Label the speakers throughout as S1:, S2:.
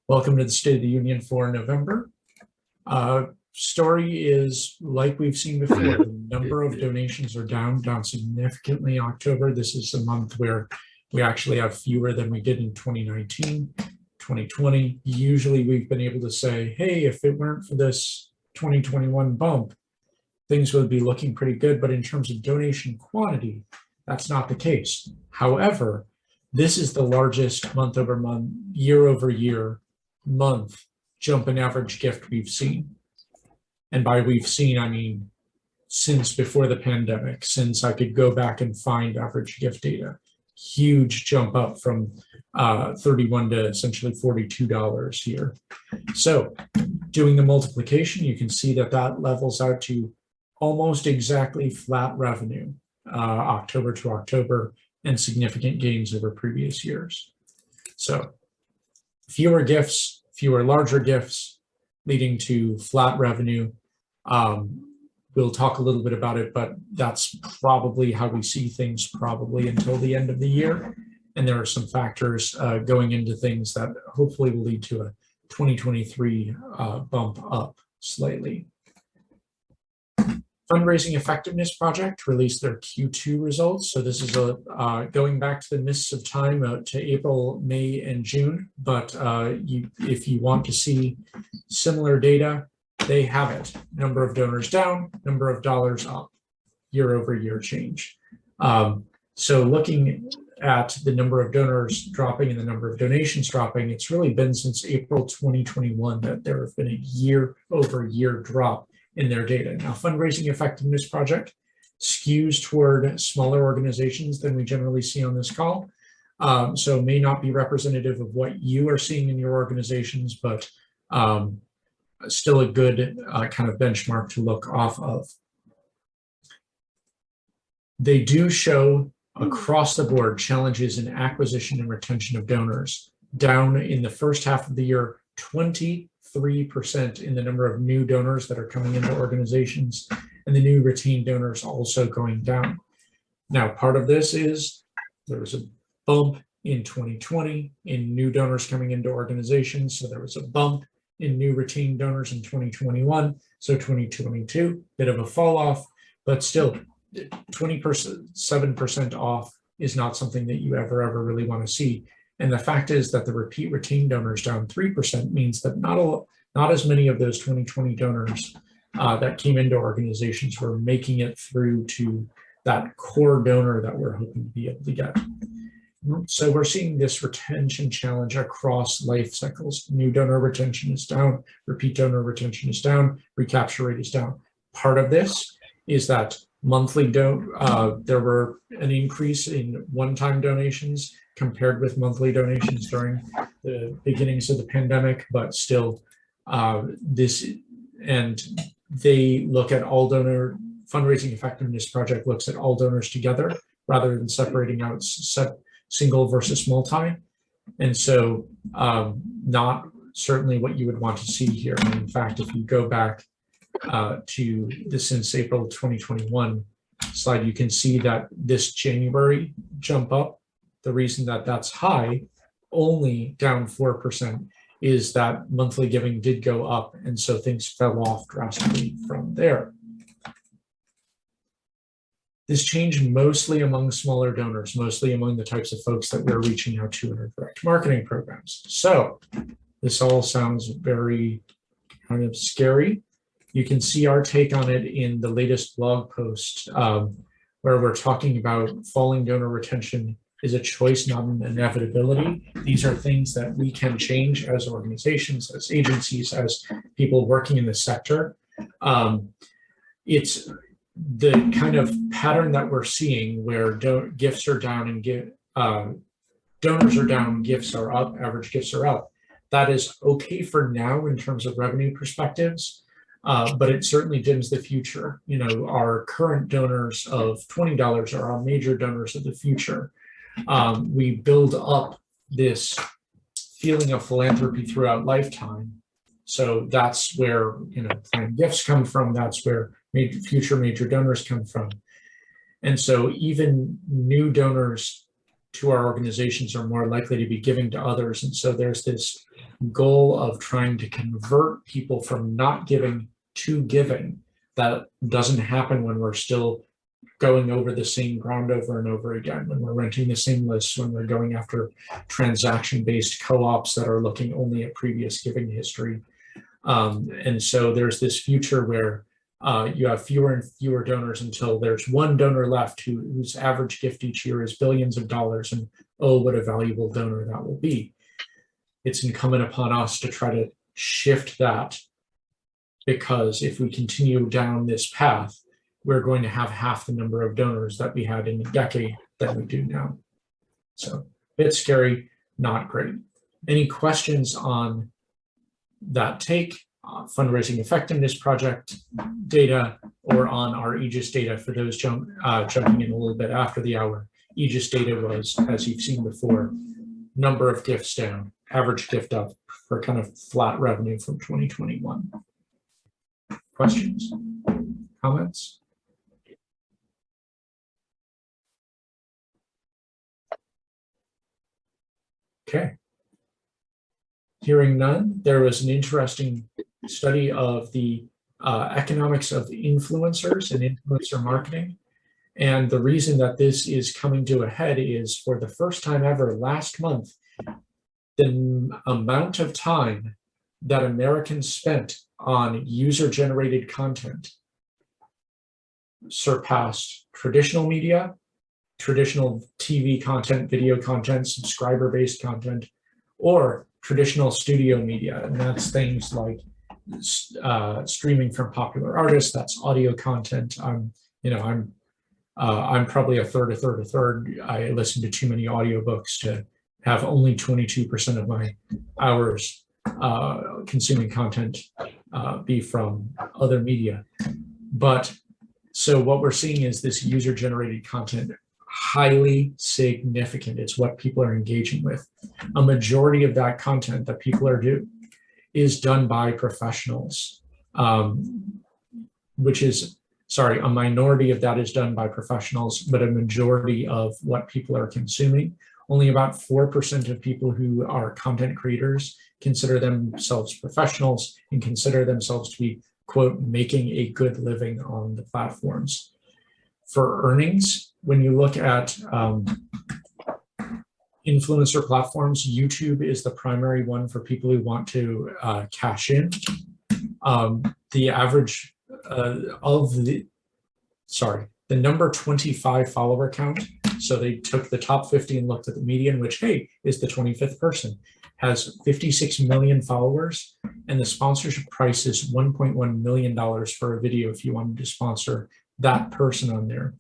S1: Welcome to the State of the Union for November. Story is like we've seen before. The number of donations are down significantly in October. This is a month where we actually have fewer than we did in 2019, 2020. Usually we've been able to say, hey, if it weren't for this 2021 bump, things would be looking pretty good. But in terms of donation quantity, that's not the case. However, this is the largest month over month, year over year month jump in average gift we've seen. And by we've seen, I mean, since before the pandemic, since I could go back and find average gift data, huge jump up from $31 to essentially $42 here. So doing the multiplication, you can see that that levels out to almost exactly flat revenue, October to October, and significant gains over previous years. So fewer gifts, fewer larger gifts, leading to flat revenue. We'll talk a little bit about it, but that's probably how we see things probably until the end of the year. And there are some factors going into things that hopefully will lead to a 2023 bump up slightly. Fundraising Effectiveness Project released their Q2 results. So this is going back to the mists of time to April, May, and June. But if you want to see similar data, they have it. Number of donors down, number of dollars up, year over year change. So looking at the number of donors dropping and the number of donations dropping, it's really been since April 2021 that there have been a year over year drop in their data. Now, Fundraising Effectiveness Project skews toward smaller organizations than we generally see on this call. So may not be representative of what you are seeing in your organizations, but still a good kind of benchmark to look off of. They do show across the board challenges in acquisition and retention of donors, down in the first half of the year, 23% in the number of new donors that are coming into organizations, and the new retained donors also going down. Now, part of this is there was a bump in 2020 in new donors coming into organizations. So there was a bump in new retained donors in 2021. So 2022, bit of a fall off, but still 7% off is not something that you ever really want to see. And the fact is that the repeat retained donors down 3% means that not as many of those 2020 donors that came into organizations were making it through to that core donor that we're hoping to be able to get. So we're seeing this retention challenge across life cycles. New donor retention is down, repeat donor retention is down, recapture rate is down. Part of this is that monthly there were an increase in one-time donations compared with monthly donations during the beginnings of the pandemic, but still they look at all donor. Fundraising Effectiveness Project looks at all donors together rather than separating out single versus multi. And so not certainly what you would want to see here. And in fact, if you go back to the since April 2021 slide, you can see that this January jump up, the reason that that's high, only down 4%, is that monthly giving did go up. And so things fell off drastically from there. This changed mostly among smaller donors, mostly among the types of folks that we're reaching out to in our direct marketing programs. So this all sounds very kind of scary. You can see our take on it in the latest blog post where we're talking about falling donor retention is a choice, not an inevitability. These are things that we can change as organizations, as agencies, as people working in the sector. It's the kind of pattern that we're seeing where gifts are down and donors are down, gifts are up, average gifts are up. That is okay for now in terms of revenue perspectives, but it certainly dims the future. You know, our current donors of $20 are our major donors of the future. We build up this feeling of philanthropy throughout lifetime. So that's where, you know, planned gifts come from. That's where future major donors come from. And so even new donors to our organizations are more likely to be giving to others. And so there's this goal of trying to convert people from not giving to giving. That doesn't happen when we're still going over the same ground over and over again, when we're renting the same lists, when we're going after transaction-based co-ops that are looking only at previous giving history. And so there's this future where you have fewer and fewer donors until there's one donor left whose average gift each year is billions of dollars, and oh, what a valuable donor that will be. It's incumbent upon us to try to shift that, because if we continue down this path, we're going to have half the number of donors that we had in a decade than we do now. So a bit scary, not great. Any questions on that take, fundraising effectiveness project data, or on our Aegis data for those jumping in a little bit after the hour? Aegis data was, as you've seen before, number of gifts down, average gift up for kind of flat revenue from 2021. Questions, comments? Okay. Hearing none, there was an interesting study of the economics of influencers and influencer marketing. And the reason that this is coming to a head is, for the first time ever last month, the amount of time that Americans spent on user-generated content surpassed traditional media, traditional TV content, video content, subscriber-based content, or traditional studio media. And that's things like streaming from popular artists, that's audio content. I'm probably a third. I listen to too many audiobooks to have only 22% of my hours consuming content be from other media. But so what we're seeing is this user-generated content, highly significant. It's what people are engaging with. A majority of that content that people are doing is done by professionals, a minority of that is done by professionals, but a majority of what people are consuming, only about 4% of people who are content creators consider themselves professionals and consider themselves to be, quote, making a good living on the platforms. For earnings, when you look at influencer platforms, YouTube is the primary one for people who want to cash in. The average the number 25 follower count, so they took the top 50 and looked at the median, which, hey, is the 25th person, has 56 million followers, and the sponsorship price is $1.1 million for a video if you wanted to sponsor that person on there.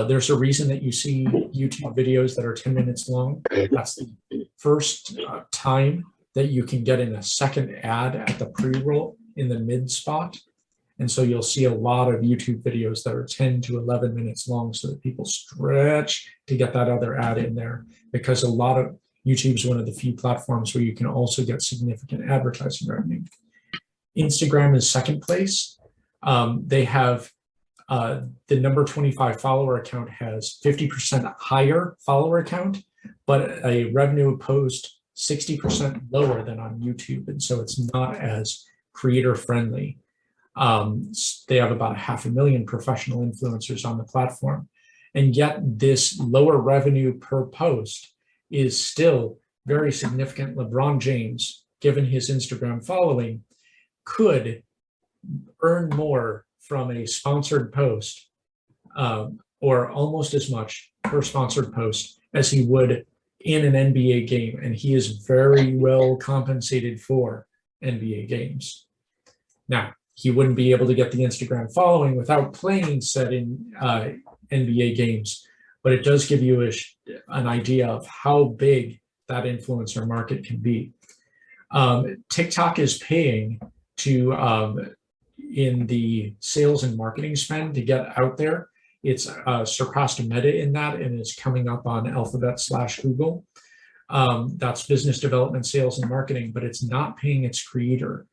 S1: There's a reason that you see YouTube videos that are 10 minutes long. That's the first time that you can get in a second ad at the pre-roll in the mid spot. And so you'll see a lot of YouTube videos that are 10 to 11 minutes long, so that people stretch to get that other ad in there, because YouTube's one of the few platforms where you can also get significant advertising revenue. Instagram is second place. They have the number 25 follower account has 50% higher follower count, but a revenue post 60% lower than on YouTube. And so it's not as creator friendly. They have about 500,000 professional influencers on the platform. And yet this lower revenue per post is still very significant. LeBron James, given his Instagram following, could earn more from a sponsored post, or almost as much per sponsored post as he would in an NBA game. And he is very well compensated for NBA games. Now, he wouldn't be able to get the Instagram following without playing said in NBA games, but it does give you an idea of how big that influencer market can be. TikTok is paying to, in the sales and marketing spend to get out there. It's surpassed Meta in that and is coming up on Alphabet/Google. That's business development, sales, and marketing, but it's not paying its creator.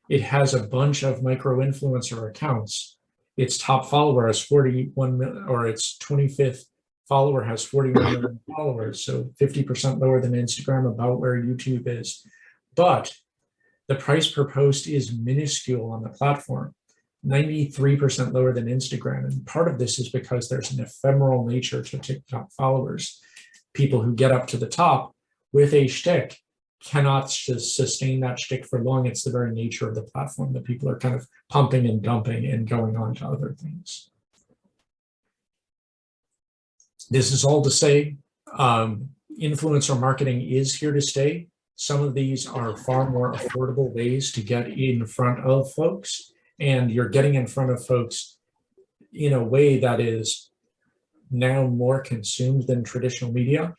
S1: It has a bunch of micro-influencer accounts. Its top follower has 41 million, or its 25th follower has 41 million followers, so 50% lower than Instagram, about where YouTube is. but the price per post is minuscule on the platform, 93% lower than Instagram. And part of this is because there's an ephemeral nature to TikTok followers. People who get up to the top with a shtick cannot sustain that shtick for long. It's the very nature of the platform that people are kind of pumping and dumping and going on to other things. This is all to say, influencer marketing is here to stay. Some of these are far more affordable ways to get in front of folks, and you're getting in front of folks in a way that is now more consumed than traditional media.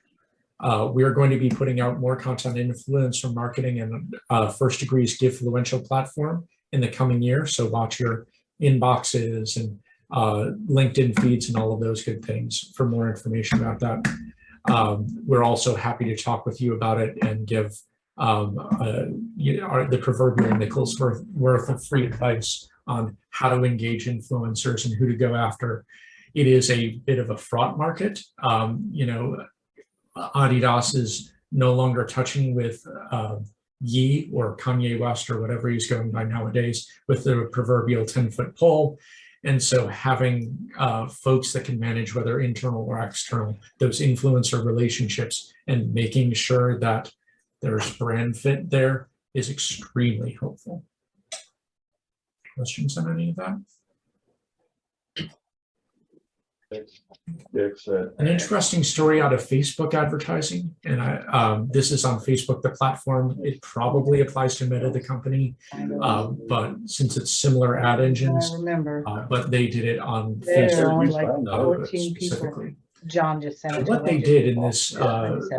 S1: We are going to be putting out more content in influencer marketing and First Degree's Givefluential platform in the coming year. So watch your inboxes and LinkedIn feeds and all of those good things for more information about that. We're also happy to talk with you about it and give the proverbial nickel's worth of free advice on how to engage influencers and who to go after. It is a bit of a fraught market. Adidas is no longer touching with Ye or Kanye West or whatever he's going by nowadays with the proverbial 10-foot pole. And so having folks that can manage, whether internal or external, those influencer relationships and making sure that there's brand fit there is extremely helpful. Questions on any of that? An interesting story out of Facebook advertising, and this is on Facebook, the platform. It probably applies to Meta, the company, but since it's similar ad engines, but they did it on Facebook
S2: like
S1: specifically.
S2: John just sent it.
S1: What they did in this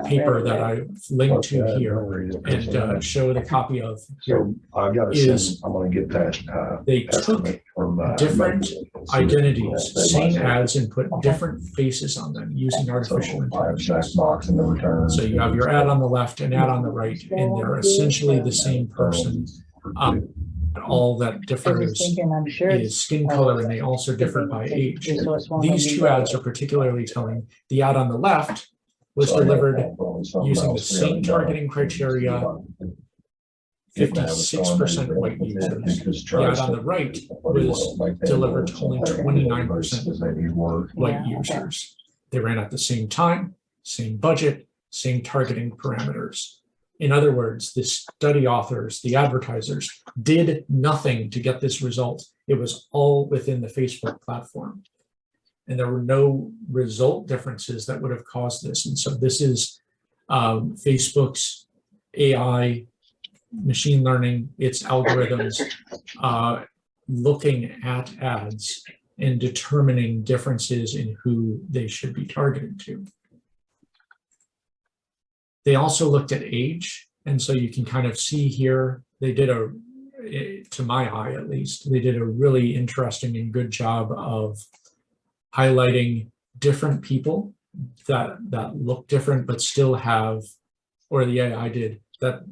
S1: paper that I linked to here and show the copy of
S3: So I've got to send, I'm going to get that.
S1: they took different identities, same ads, and put different faces on them using artificial intelligence. So you have your ad on the left and ad on the right, and they're essentially the same person. All that differs is skin color, and they also differ by age. These two ads are particularly telling. The ad on the left was delivered using the same targeting criteria, 56% white users. The ad on the right was delivered to only 29% white users. They ran at the same time, same budget, same targeting parameters. In other words, the study authors, the advertisers, did nothing to get this result. It was all within the Facebook platform. And there were no result differences that would have caused this. And so this is Facebook's AI, machine learning, its algorithms, looking at ads and determining differences in who they should be targeted to. They also looked at age, and so you can kind of see here, they did to my eye at least, they did a really interesting and good job of highlighting different people that look different, but still have, or the AI did, that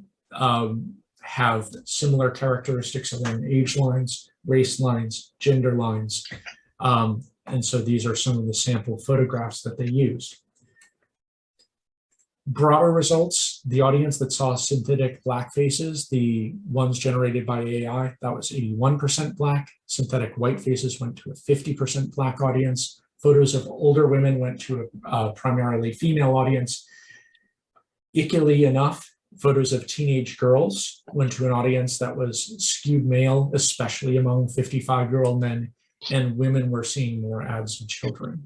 S1: have similar characteristics along age lines, race lines, gender lines. And so these are some of the sample photographs that they used. Broader results, the audience that saw synthetic black faces, the ones generated by AI, that was 81% black. Synthetic white faces went to a 50% black audience. Photos of older women went to a primarily female audience. Ickily enough, photos of teenage girls went to an audience that was skewed male, especially among 55-year-old men, and women were seeing more ads of children.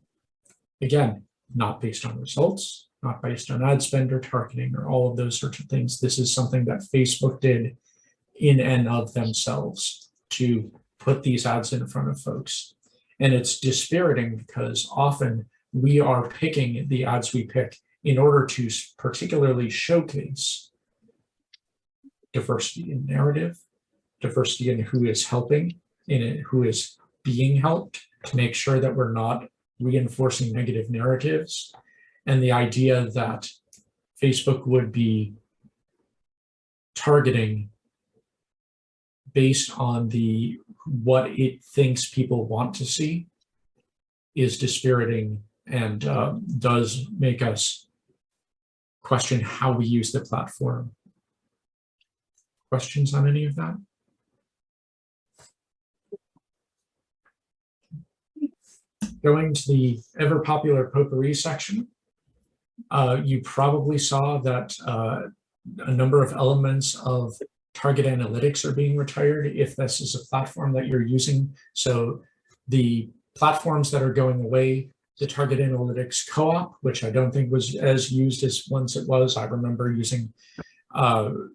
S1: Again, not based on results, not based on ad spend or targeting or all of those sorts of things. This is something that Facebook did in and of themselves to put these ads in front of folks. And it's dispiriting because often we are picking the ads we pick in order to particularly showcase diversity in narrative, diversity in who is helping, in it, who is being helped, to make sure that we're not reinforcing negative narratives. And the idea that Facebook would be targeting based on what it thinks people want to see is dispiriting and does make us question how we use the platform. questions on any of that? Going to the ever popular potpourri section, you probably saw that a number of elements of Target Analytics are being retired if this is a platform that you're using. So the platforms that are going away, the Target Analytics Co-op, which I don't think was as used as once it was. I remember using,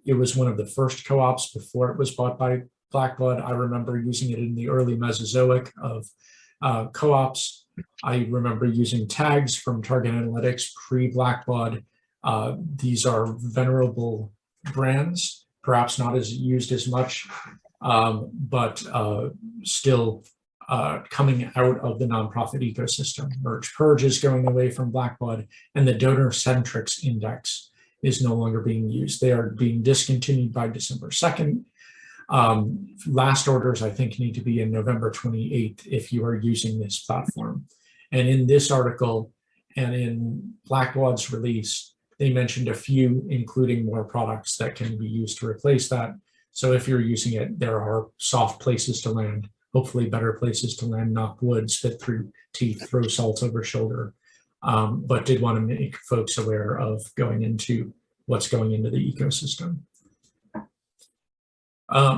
S1: it was one of the first co-ops before it was bought by Blackbaud. I remember using it in the early Mesozoic of co-ops. I remember using tags from Target Analytics pre-Blackbaud. These are venerable brands, perhaps not as used as much, but still coming out of the nonprofit ecosystem. Merge Purge is going away from Blackbaud, and the Donor Centrics Index is no longer being used. They are being discontinued by December 2nd. Last orders, I think, need to be in November 28th if you are using this platform. And in this article and in Blackbaud's release, they mentioned a few, including more products that can be used to replace that. So if you're using it, there are soft places to land, hopefully better places to land, knock wood, spit through teeth, throw salt over shoulder. But did want to make folks aware of going into what's going into the ecosystem.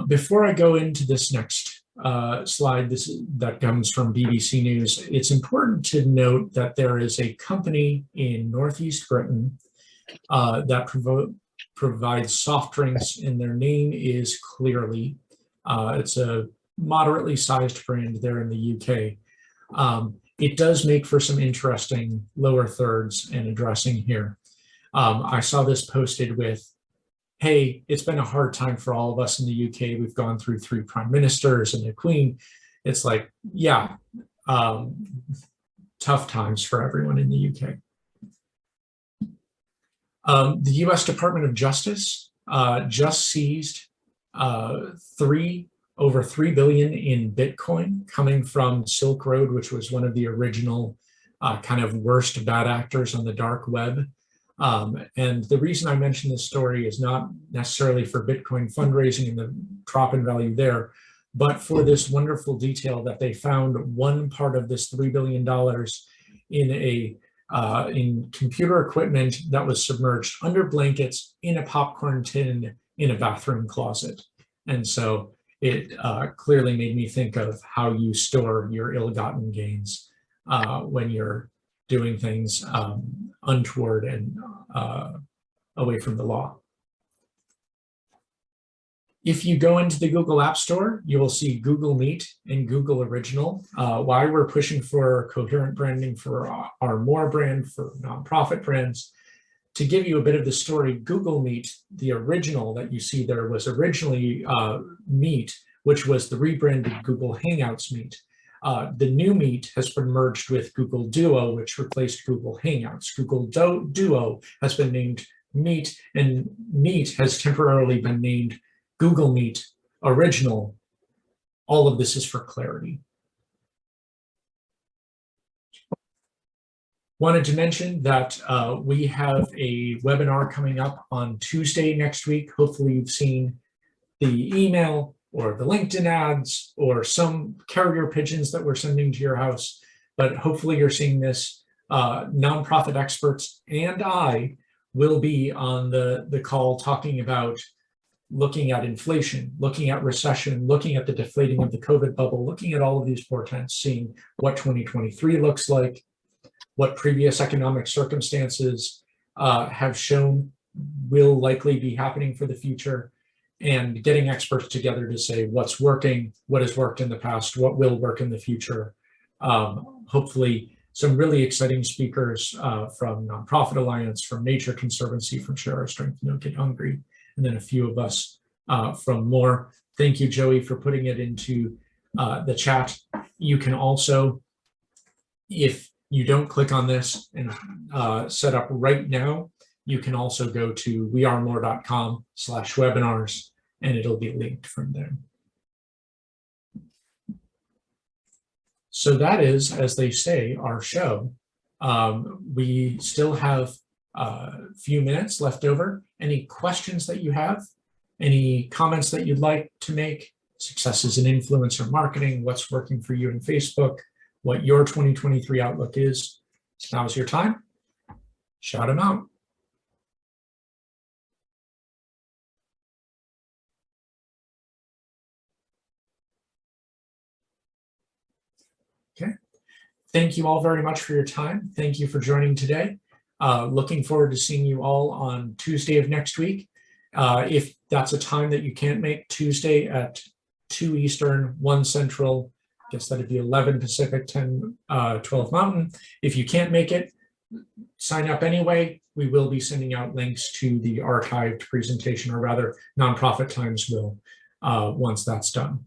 S1: Before I go into this next slide, that comes from BBC News, it's important to note that there is a company in Northeast Britain that provides soft drinks, and their name is Clearly. It's a moderately sized brand there in the UK. It does make for some interesting lower thirds and addressing here. I saw this posted with, hey, it's been a hard time for all of us in the UK. We've gone through 3 prime ministers and a queen. It's like, yeah, tough times for everyone in the UK. The US Department of Justice just seized over 3 billion in Bitcoin coming from Silk Road, which was one of the original kind of worst bad actors on the dark web. And the reason I mention this story is not necessarily for Bitcoin fundraising and the drop in value there, but for this wonderful detail that they found one part of this $3 billion in computer equipment that was submerged under blankets in a popcorn tin in a bathroom closet. And so it clearly made me think of how you store your ill-gotten gains when you're doing things untoward and away from the law. If you go into the Google App Store, you will see Google Meet and Google Original. Why we're pushing for coherent branding for our More brand, for nonprofit brands. To give you a bit of the story, Google Meet, the original that you see there, was originally Meet, which was the rebranded Google Hangouts Meet. The new Meet has been merged with Google Duo, which replaced Google Hangouts. Google Duo has been named Meet, and Meet has temporarily been named Google Meet Original. All of this is for clarity. Wanted to mention that we have a webinar coming up on Tuesday next week. Hopefully you've seen the email or the LinkedIn ads or some carrier pigeons that we're sending to your house, but hopefully you're seeing this. Nonprofit experts and I will be on the call talking about looking at inflation, looking at recession, looking at the deflating of the COVID bubble, looking at all of these portents, seeing what 2023 looks like, what previous economic circumstances have shown will likely be happening for the future, and getting experts together to say what's working, what has worked in the past, what will work in the future. Hopefully some really exciting speakers from Nonprofit Alliance, from Nature Conservancy, from Share Our Strength, Don't Get Hungry, and then a few of us from More. Thank you, Joey, for putting it into the chat. You can also, if you don't click on this and set up right now, you can also go to wearemore.com/webinars, and it'll be linked from there. So that is, as they say, our show. We still have a few minutes left over. Any questions that you have, Any comments that you'd like to make? Successes in influencer marketing, what's working for you in Facebook, what your 2023 outlook is. Now's your time. Shout them out. Okay. Thank you all very much for your time. Thank you for joining today. Looking forward to seeing you all on Tuesday of next week. If that's a time that you can't make, Tuesday at 2 Eastern, 1 Central, I guess that'd be 11 Pacific, 10, 12 Mountain. If you can't make it, sign up anyway. We will be sending out links to the archived presentation, or rather Nonprofit Times will, once that's done.